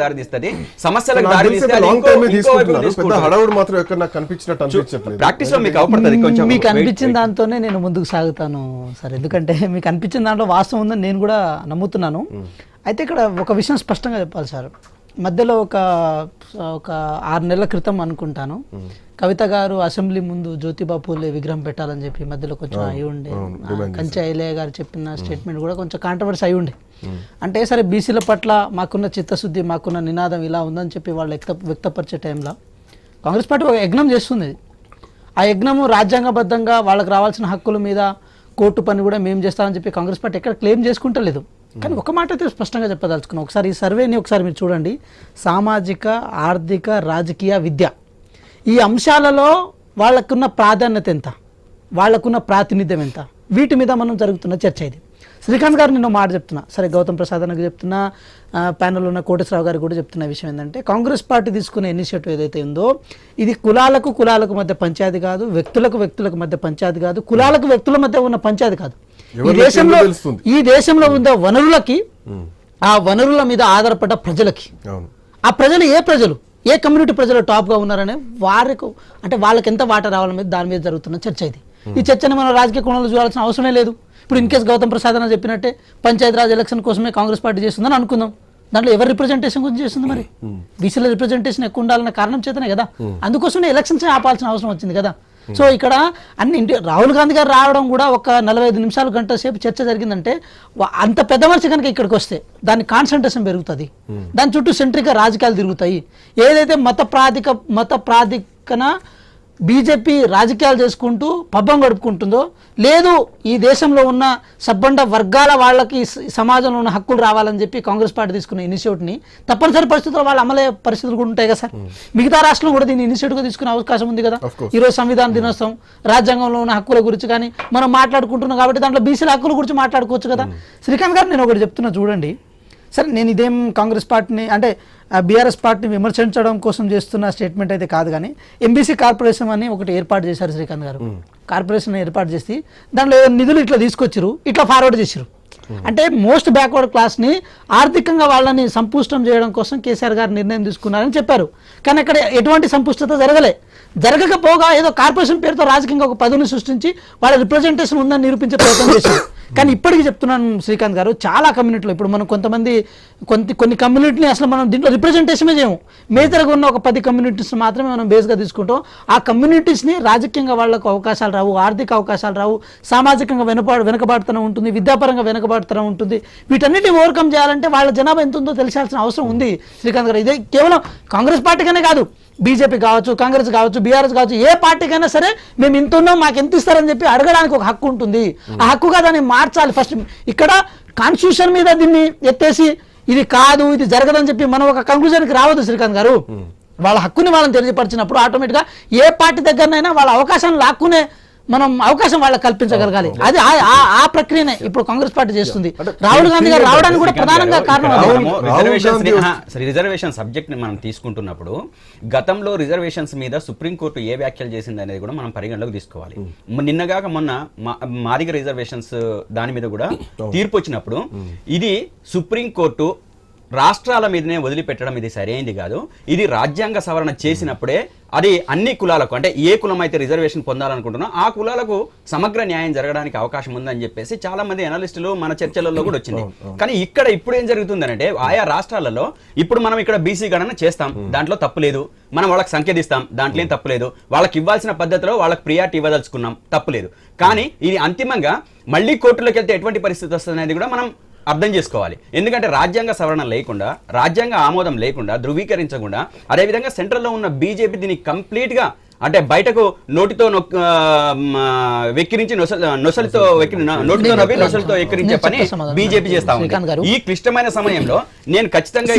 దారితీస్తుంది సమస్యలకు ప్రాక్టీస్ లో మీకు అవపడుతుంది కొంచెం మీకు అనిపించిన దాంతోనే నేను ముందుకు సాగుతాను సార్, ఎందుకంటే మీకు అనిపించిన దాంట్లో వాస్తవం ఉందని నేను కూడా నమ్ముతున్నాను. అయితే ఇక్కడ ఒక విషయం స్పష్టంగా చెప్పాలి సార్, మధ్యలో ఒక 6 నెలల క్రితం అనుకుంటాను కవిత గారు అసెంబ్లీ ముందు జ్యోతిబా పూలే విగ్రహం పెట్టాలని చెప్పి మధ్యలో కొంచెం అయి ఉండే, కంచె ఐలయ్య గారు చెప్పిన స్టేట్మెంట్ కూడా కొంచెం కాంట్రవర్సీ అయి ఉండే. అంటే సరే బీసీల పట్ల మాకున్న చిత్తశుద్ధి మాకున్న నినాదం ఇలా ఉందని చెప్పి వాళ్ళు వ్యక్తపరిచే టైంలో కాంగ్రెస్ పార్టీ ఒక యజ్ఞం చేస్తుంది. ఆ యజ్ఞము రాజ్యాంగబద్ధంగా వాళ్ళకి రావాల్సిన హక్కుల మీద కోర్టు పని కూడా మేము చేస్తామని చెప్పి కాంగ్రెస్ పార్టీ ఎక్కడ క్లెయిమ్ చేసుకుంటలేదు. కానీ ఒక మాట అయితే స్పష్టంగా చెప్పదలుచుకున్నాం, ఒకసారి ఈ సర్వేని ఒకసారి మీరు చూడండి. సామాజిక, ఆర్థిక, రాజకీయ, విద్య ఈ అంశాలలో వాళ్ళకున్న ప్రాధాన్యత ఎంత, వాళ్ళకున్న ప్రాతినిధ్యం ఎంత, వీటి మీద మనం జరుగుతున్న చర్చ ఇది. శ్రీకాంత్ గారు నేను మాట చెప్తున్నా, సరే గౌతమ్ ప్రసాద్ అన్నకు చెప్తున్నా, ప్యానెల్లో ఉన్న కోటేశ్వరరావు గారు కూడా చెప్తున్న విషయం ఏంటంటే కాంగ్రెస్ పార్టీ తీసుకునే ఇనిషియేటివ్ ఏదైతే ఉందో ఇది కులాలకు మధ్య పంచాయతీ కాదు, వ్యక్తులకు మధ్య పంచాయతీ కాదు, వ్యక్తుల మధ్య ఉన్న పంచాయతీ కాదు. ఈ దేశంలో ఉన్న వనరులకి, ఆ వనరుల మీద ఆధారపడ్డ ప్రజలకి, ఆ ప్రజలు ఏ కమ్యూనిటీ ప్రజలు టాప్గా ఉన్నారనే వారికి అంటే వాళ్ళకి ఎంత వాటా రావాలని మీద దాని మీద జరుగుతున్న చర్చ ఇది. ఈ చర్చని మనం రాజకీయ కోణంలో చూడాల్సిన అవసరమే లేదు. ఇప్పుడు ఇన్ కేసు గౌతమ్ ప్రసాద్ అని చెప్పినట్టే పంచాయతీరాజ్ ఎలక్షన్ కోసమే కాంగ్రెస్ పార్టీ చేస్తుందని అనుకుందాం, దాంట్లో ఎవరి రిప్రజెంటేషన్ గురించి చేస్తుంది, మరి బీసీల రిప్రజెంటేషన్ ఎక్కువ ఉండాలన్న కారణం చేతనే కదా, అందుకోసమే ఎలక్షన్స్ ఆపాల్సిన అవసరం వచ్చింది కదా. సో ఇక్కడ రాహుల్ గాంధీ గారు రావడం కూడా ఒక 45 నిమిషాలు గంట సేపు చర్చ జరిగిందంటే అంత పెద్ద మనిషి కనుక ఇక్కడికి వస్తే దాని కాన్సన్ట్రేషన్ పెరుగుతుంది, దాని చుట్టూ సెంట్రిక్గా రాజకీయాలు తిరుగుతాయి. ఏదైతే మత ప్రాతికన బీజేపీ రాజకీయాలు చేసుకుంటూ పబ్బం గడుపుకుంటుందో, లేదు ఈ దేశంలో ఉన్న సబ్బండ వర్గాల వాళ్ళకి సమాజంలో ఉన్న హక్కులు రావాలని చెప్పి కాంగ్రెస్ పార్టీ తీసుకున్న ఇనిషియేటివ్ని తప్పనిసరి పరిస్థితుల్లో వాళ్ళు అమలయ్యే పరిస్థితులు కూడా ఉంటాయి కదా సార్. మిగతా రాష్ట్రంలో కూడా దీన్ని ఇనిషియేటివ్గా తీసుకునే అవకాశం ఉంది కదా. ఈరోజు సంవిధాన దినోత్సవం, రాజ్యాంగంలో ఉన్న హక్కుల గురించి కానీ మనం మాట్లాడుకుంటున్నాం కాబట్టి దాంట్లో బీసీల హక్కుల గురించి మాట్లాడుకోవచ్చు కదా. శ్రీకాంత్ గారు నేను ఒకటి చెప్తున్నా చూడండి, సరే నేను ఇదేం కాంగ్రెస్ పార్టీని అంటే బీఆర్ఎస్ పార్టీని విమర్శించడం కోసం చేస్తున్న స్టేట్మెంట్ అయితే కాదు, కానీ ఎంబీసీ కార్పొరేషన్ అని ఒకటి ఏర్పాటు చేశారు శ్రీకాంత్ గారు. కార్పొరేషన్ ఏర్పాటు చేసి దాంట్లో నిధులు ఇట్లా తీసుకొచ్చారు, ఇట్లా ఫార్వర్డ్ చేశారు. అంటే మోస్ట్ బ్యాక్వర్డ్ క్లాస్ని ఆర్థికంగా వాళ్ళని సంపుష్టం చేయడం కోసం కేసీఆర్ గారు నిర్ణయం తీసుకున్నారని చెప్పారు. కానీ అక్కడ ఎటువంటి సంపుష్టత జరగకపోగా ఏదో కార్పొరేషన్ పేరుతో రాజకీయంగా ఒక పదవిని సృష్టించి వాళ్ళ రిప్రజెంటేషన్ ఉందని నిరూపించే ప్రయత్నం చేశారు. కానీ ఇప్పటికీ చెప్తున్నాను శ్రీకాంత్ గారు, చాలా కమ్యూనిటీలో ఇప్పుడు మనం కొన్ని కమ్యూనిటీని అసలు మనం దీంట్లో రిప్రజెంటేషనే చేయము, మేజర్గా ఉన్న ఒక 10 కమ్యూనిటీస్ మాత్రమే మనం బేస్గా తీసుకుంటాం. ఆ కమ్యూనిటీస్ని రాజకీయంగా వాళ్ళకు అవకాశాలు రావు, ఆర్థిక అవకాశాలు రావు, సామాజికంగా వెనుకబాటుతనం ఉంటుంది, విద్యాపరంగా వెనుకబాటుతనం ఉంటుంది. వీటన్నిటిని ఓవర్కమ్ చేయాలంటే వాళ్ళ జనాభా ఎంత ఉందో తెలిసాల్సిన అవసరం ఉంది శ్రీకాంత్ గారు. ఇదే కేవలం కాంగ్రెస్ పార్టీకనే కాదు, బీజేపీ కావచ్చు, కాంగ్రెస్ కావచ్చు, బీఆర్ఎస్ కావచ్చు, ఏ పార్టీకైనా సరే మేము ఇంత ఉన్నాం మాకు ఎంత ఇస్తారని చెప్పి అడగడానికి ఒక హక్కు ఉంటుంది. ఆ హక్కుగా దాన్ని మార్చాలి. ఫస్ట్ ఇక్కడ కాన్స్టిట్యూషన్ మీద దీన్ని ఎత్తేసి ఇది కాదు ఇది జరగదని చెప్పి మనం ఒక కంక్లూజన్కి రావద్దు శ్రీకాంత్ గారు. వాళ్ళ హక్కుని వాళ్ళని తెలియపరిచినప్పుడు ఆటోమేటిక్గా ఏ పార్టీ దగ్గరనైనా వాళ్ళ అవకాశాన్ని లాక్కునే మనం అవకాశం వాళ్ళకి కల్పించగలగాలి. అది ఆ ప్రక్రియనే ఇప్పుడు కాంగ్రెస్ పార్టీ చేస్తుంది. రాహుల్ గాంధీ గారు రావడానికి కూడా ప్రధానంగా కారణం రిజర్వేషన్ సబ్జెక్ట్ ని మనం తీసుకుంటున్నప్పుడు గతంలో రిజర్వేషన్స్ మీద సుప్రీంకోర్టు ఏ వ్యాఖ్యలు చేసింది అనేది కూడా మనం పరిగణలోకి తీసుకోవాలి. నిన్నగాక మొన్న మాదిగ రిజర్వేషన్స్ దాని మీద కూడా తీర్పు వచ్చినప్పుడు ఇది సుప్రీంకోర్టు రాష్ట్రాల మీదనే వదిలిపెట్టడం ఇది సరైనది కాదు, ఇది రాజ్యాంగ సవరణ చేసినప్పుడే అది అన్ని కులాలకు అంటే ఏ కులం అయితే రిజర్వేషన్ పొందాలనుకుంటున్నా ఆ కులాలకు సమగ్ర న్యాయం జరగడానికి అవకాశం ఉందని చెప్పేసి చాలా మంది అనలిస్టులు మన చర్చలలో కూడా వచ్చింది. కానీ ఇప్పుడు ఏం జరుగుతుందంటే ఆయా రాష్ట్రాలలో ఇప్పుడు మనం ఇక్కడ బీసీ గణన చేస్తాం, దాంట్లో తప్పు లేదు, మనం వాళ్ళకి సంఖ్యదిస్తాం, దాంట్లో ఏం తప్పు లేదు, వాళ్ళకి ఇవ్వాల్సిన పద్ధతిలో వాళ్ళకి ప్రియారిటీ ఇవ్వదలుచుకున్నాం, తప్పు లేదు. కానీ ఇది అంతిమంగా మళ్ళీ కోర్టులోకి వెళ్తే ఎటువంటి పరిస్థితి వస్తుంది అనేది కూడా మనం అర్థం చేసుకోవాలి. ఎందుకంటే రాజ్యాంగ సవరణ లేకుండా, రాజ్యాంగ ఆమోదం లేకుండా, ధృవీకరించకుండా, అదేవిధంగా సెంట్రల్లో ఉన్న బీజేపీ దీన్ని కంప్లీట్గా అంటే బయటకు నోటితో వెక్కిరించి నొసలితో ఎక్కిరించే పని బీజేపీ చేస్తా ఉంది. ఈ క్లిష్టమైన సమయంలో నేను ఖచ్చితంగా